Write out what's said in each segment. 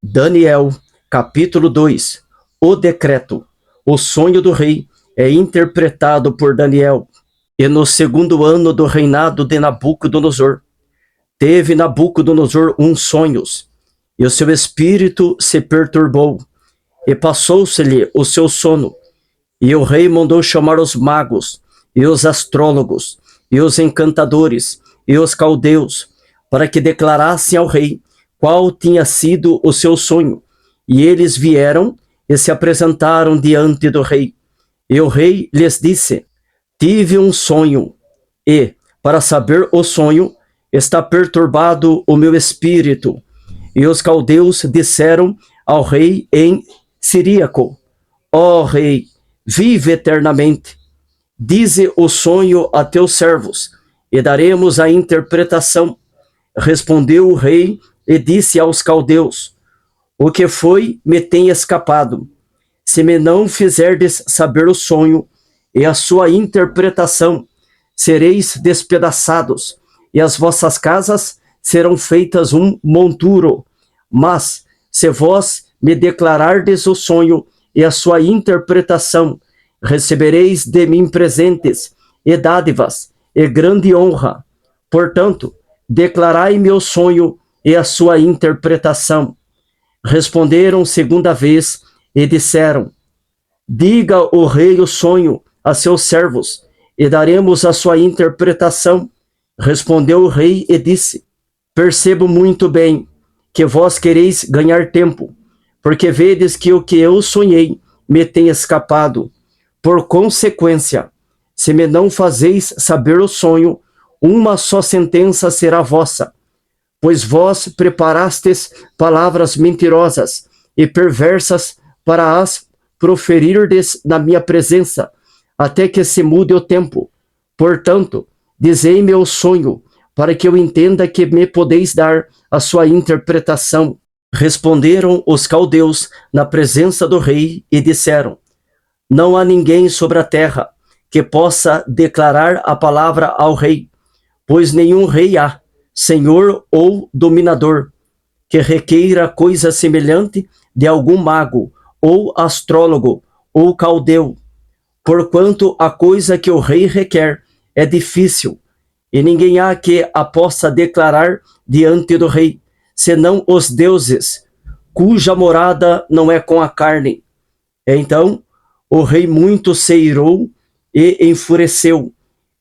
Daniel, capítulo 2. O decreto. O sonho do rei é interpretado por Daniel. E no segundo ano do reinado de Nabucodonosor, teve Nabucodonosor sonhos, e o seu espírito se perturbou, e passou-se-lhe o seu sono. E o rei mandou chamar os magos, e os astrólogos, e os encantadores, e os caldeus, para que declarassem ao rei qual tinha sido o seu sonho. E eles vieram e se apresentaram diante do rei. E o rei lhes disse: tive um sonho, e, para saber o sonho, está perturbado o meu espírito. E os caldeus disseram ao rei em siríaco: ó rei, vive eternamente. Dize o sonho a teus servos, e daremos a interpretação. Respondeu o rei e disse aos caldeus: o que foi me tem escapado. Se me não fizerdes saber o sonho e a sua interpretação, sereis despedaçados, e as vossas casas serão feitas um monturo. Mas, se vós me declarardes o sonho e a sua interpretação, recebereis de mim presentes e dádivas e grande honra. Portanto, declarai-me o sonho e a sua interpretação. Responderam segunda vez e disseram: diga o rei o sonho a seus servos, e daremos a sua interpretação. Respondeu o rei e disse: percebo muito bem que vós quereis ganhar tempo, porque vedes que o que eu sonhei me tem escapado. Por consequência, se me não fazeis saber o sonho, uma só sentença será vossa, pois vós preparastes palavras mentirosas e perversas para as proferirdes na minha presença, até que se mude o tempo. Portanto, dizei-me o sonho, para que eu entenda que me podeis dar a sua interpretação. Responderam os caldeus na presença do rei e disseram: não há ninguém sobre a terra que possa declarar a palavra ao rei, pois nenhum rei há, senhor ou dominador, que requeira coisa semelhante de algum mago, ou astrólogo, ou caldeu. Porquanto a coisa que o rei requer é difícil, e ninguém há que a possa declarar diante do rei, senão os deuses, cuja morada não é com a carne. Então o rei muito se irou e enfureceu,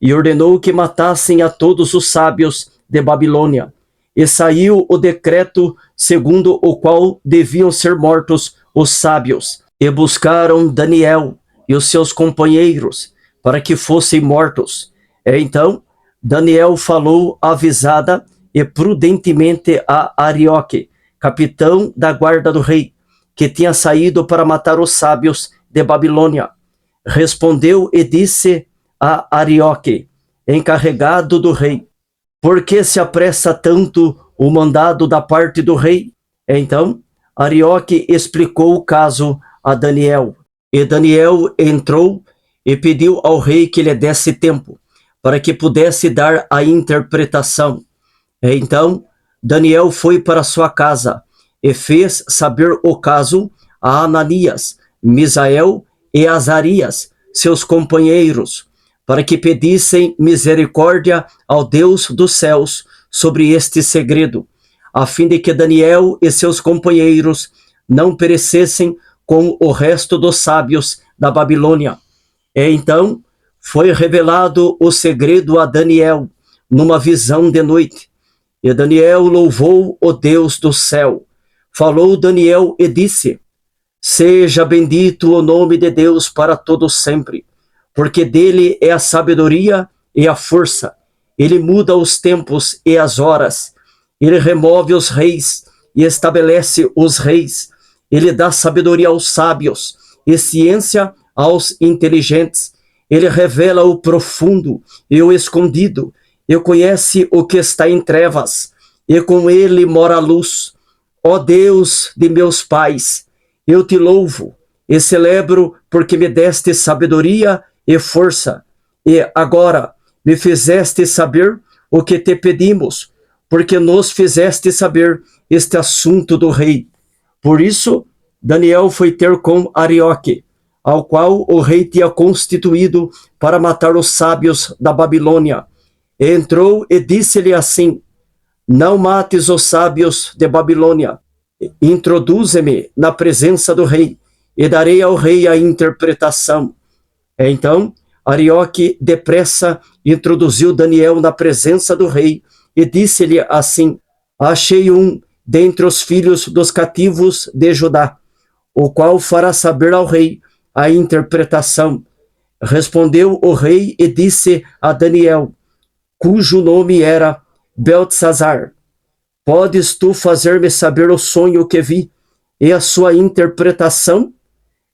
e ordenou que matassem a todos os sábios de Babilônia. E saiu o decreto segundo o qual deviam ser mortos os sábios. E buscaram Daniel e os seus companheiros para que fossem mortos. Então Daniel falou avisada e prudentemente a Arioque, capitão da guarda do rei, que tinha saído para matar os sábios de Babilônia. Respondeu e disse a Arioque, encarregado do rei: por que se apressa tanto o mandado da parte do rei? Então Arioque explicou o caso a Daniel. E Daniel entrou e pediu ao rei que lhe desse tempo, para que pudesse dar a interpretação. Então Daniel foi para sua casa e fez saber o caso a Ananias, Misael e Azarias, seus companheiros, para que pedissem misericórdia ao Deus dos céus sobre este segredo, a fim de que Daniel e seus companheiros não perecessem com o resto dos sábios da Babilônia. E então foi revelado o segredo a Daniel numa visão de noite. E Daniel louvou o Deus do céu. Falou Daniel e disse: seja bendito o nome de Deus para todo sempre, porque dele é a sabedoria e a força. Ele muda os tempos e as horas. Ele remove os reis e estabelece os reis. Ele dá sabedoria aos sábios e ciência aos inteligentes. Ele revela o profundo e o escondido, e conhece o que está em trevas, e com ele mora a luz. Ó Deus de meus pais, eu te louvo e celebro porque me deste sabedoria e força, e agora me fizeste saber o que te pedimos, porque nos fizeste saber este assunto do rei. Por isso, Daniel foi ter com Arioque, ao qual o rei tinha constituído para matar os sábios da Babilônia. Entrou e disse-lhe assim: não mates os sábios de Babilônia. Introduze-me na presença do rei, e darei ao rei a interpretação. Então, Arioque depressa introduziu Daniel na presença do rei e disse-lhe assim: achei um dentre os filhos dos cativos de Judá, o qual fará saber ao rei a interpretação. Respondeu o rei e disse a Daniel, cujo nome era Beltesazar: podes tu fazer-me saber o sonho que vi e a sua interpretação?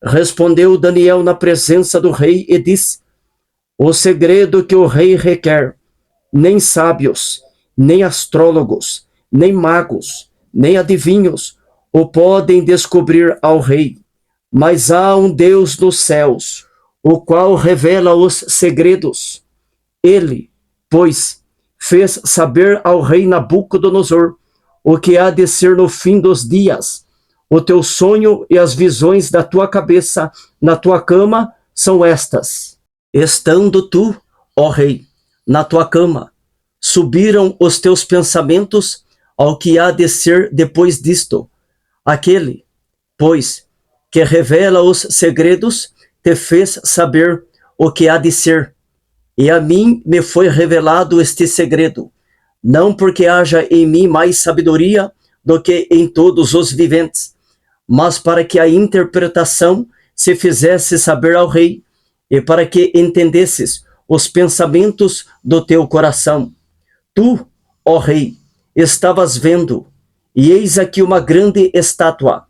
Respondeu Daniel na presença do rei e disse: o segredo que o rei requer, nem sábios, nem astrólogos, nem magos, nem adivinhos o podem descobrir ao rei. Mas há um Deus nos céus, o qual revela os segredos. Ele, pois, fez saber ao rei Nabucodonosor o que há de ser no fim dos dias. O teu sonho e as visões da tua cabeça na tua cama são estas. Estando tu, ó rei, na tua cama, subiram os teus pensamentos ao que há de ser depois disto. Aquele, pois, que revela os segredos, te fez saber o que há de ser. E a mim me foi revelado este segredo, não porque haja em mim mais sabedoria do que em todos os viventes, mas para que a interpretação se fizesse saber ao rei, e para que entendesses os pensamentos do teu coração. Tu, ó rei, estavas vendo, e eis aqui uma grande estátua.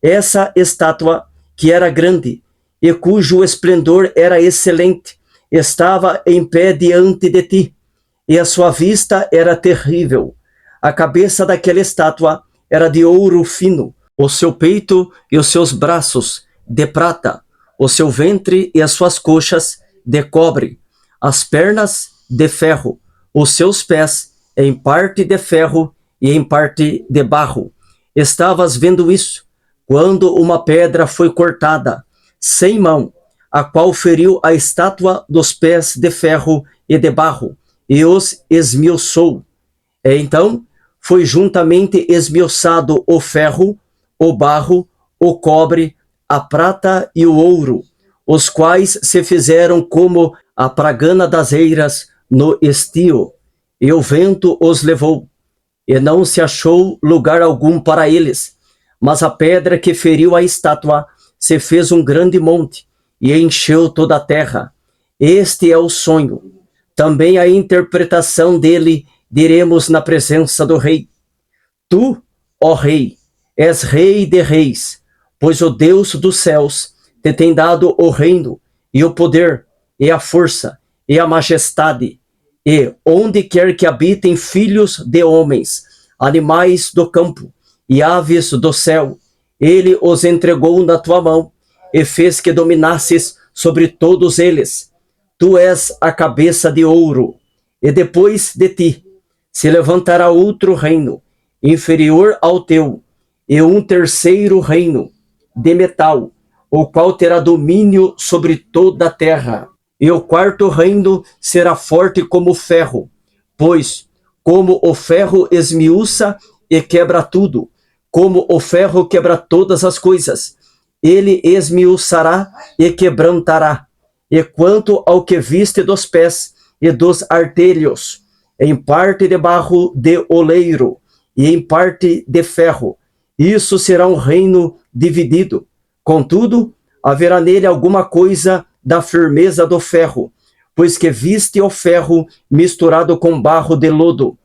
Essa estátua, que era grande, e cujo esplendor era excelente, estava em pé diante de ti, e a sua vista era terrível. A cabeça daquela estátua era de ouro fino, o seu peito e os seus braços de prata, o seu ventre e as suas coxas de cobre, as pernas de ferro, os seus pés em parte de ferro e em parte de barro. Estavas vendo isso, quando uma pedra foi cortada, sem mão, a qual feriu a estátua dos pés de ferro e de barro, e os esmiuçou. E então foi juntamente esmiuçado o ferro, o barro, o cobre, a prata e o ouro, os quais se fizeram como a pragana das eiras no estio, e o vento os levou, e não se achou lugar algum para eles. Mas a pedra que feriu a estátua se fez um grande monte, e encheu toda a terra. Este é o sonho. Também a interpretação dele diremos na presença do rei. Tu, ó rei, és rei de reis, pois o Deus dos céus te tem dado o reino, e o poder, e a força, e a majestade, e onde quer que habitem filhos de homens, animais do campo, e aves do céu, ele os entregou na tua mão, e fez que dominasses sobre todos eles. Tu és a cabeça de ouro, e depois de ti se levantará outro reino, inferior ao teu, e um terceiro reino, de metal, o qual terá domínio sobre toda a terra. E o quarto reino será forte como o ferro, pois, como o ferro esmiuça e quebra tudo, como o ferro quebra todas as coisas, ele esmiuçará e quebrantará. E quanto ao que viste dos pés e dos artelhos, em parte de barro de oleiro e em parte de ferro, isso será um reino dividido. Contudo, haverá nele alguma coisa da firmeza do ferro, pois que viste o ferro misturado com barro de lodo.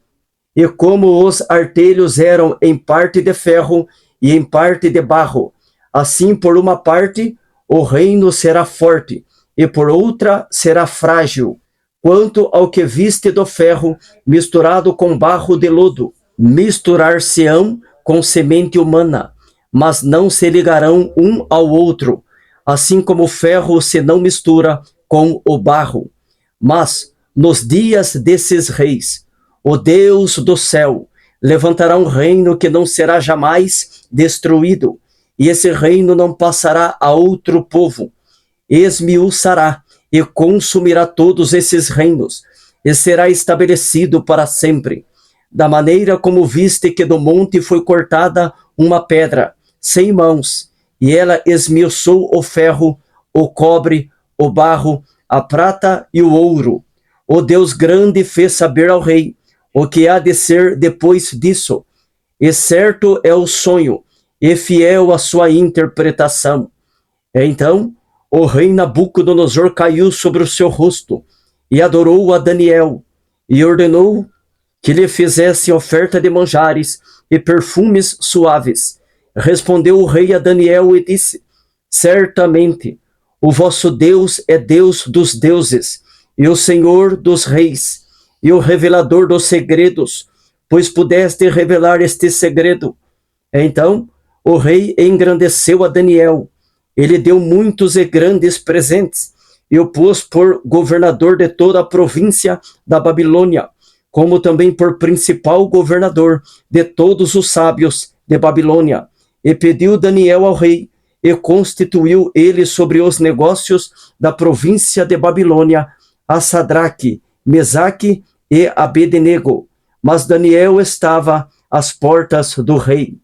E como os artelhos eram em parte de ferro e em parte de barro, assim por uma parte o reino será forte, e por outra será frágil. Quanto ao que viste do ferro misturado com barro de lodo, misturar-se-ão com semente humana, mas não se ligarão um ao outro, assim como o ferro se não mistura com o barro. Mas, nos dias desses reis, o Deus do céu levantará um reino que não será jamais destruído, e esse reino não passará a outro povo. Esmiuçará e consumirá todos esses reinos, e será estabelecido para sempre. Da maneira como viste que do monte foi cortada uma pedra, sem mãos, e ela esmiuçou o ferro, o cobre, o barro, a prata e o ouro. O Deus grande fez saber ao rei o que há de ser depois disso, e certo é o sonho, e fiel a sua interpretação. Então o rei Nabucodonosor caiu sobre o seu rosto, e adorou a Daniel, e ordenou que lhe fizesse oferta de manjares e perfumes suaves. Respondeu o rei a Daniel e disse: certamente, o vosso Deus é Deus dos deuses, e o Senhor dos reis, e o revelador dos segredos, pois pudeste revelar este segredo. Então o rei engrandeceu a Daniel, ele deu muitos e grandes presentes, e o pôs por governador de toda a província da Babilônia, como também por principal governador de todos os sábios de Babilônia. E pediu Daniel ao rei, e constituiu ele sobre os negócios da província de Babilônia a Sadraque, Mesaque e Abednego. Mas Daniel estava às portas do rei.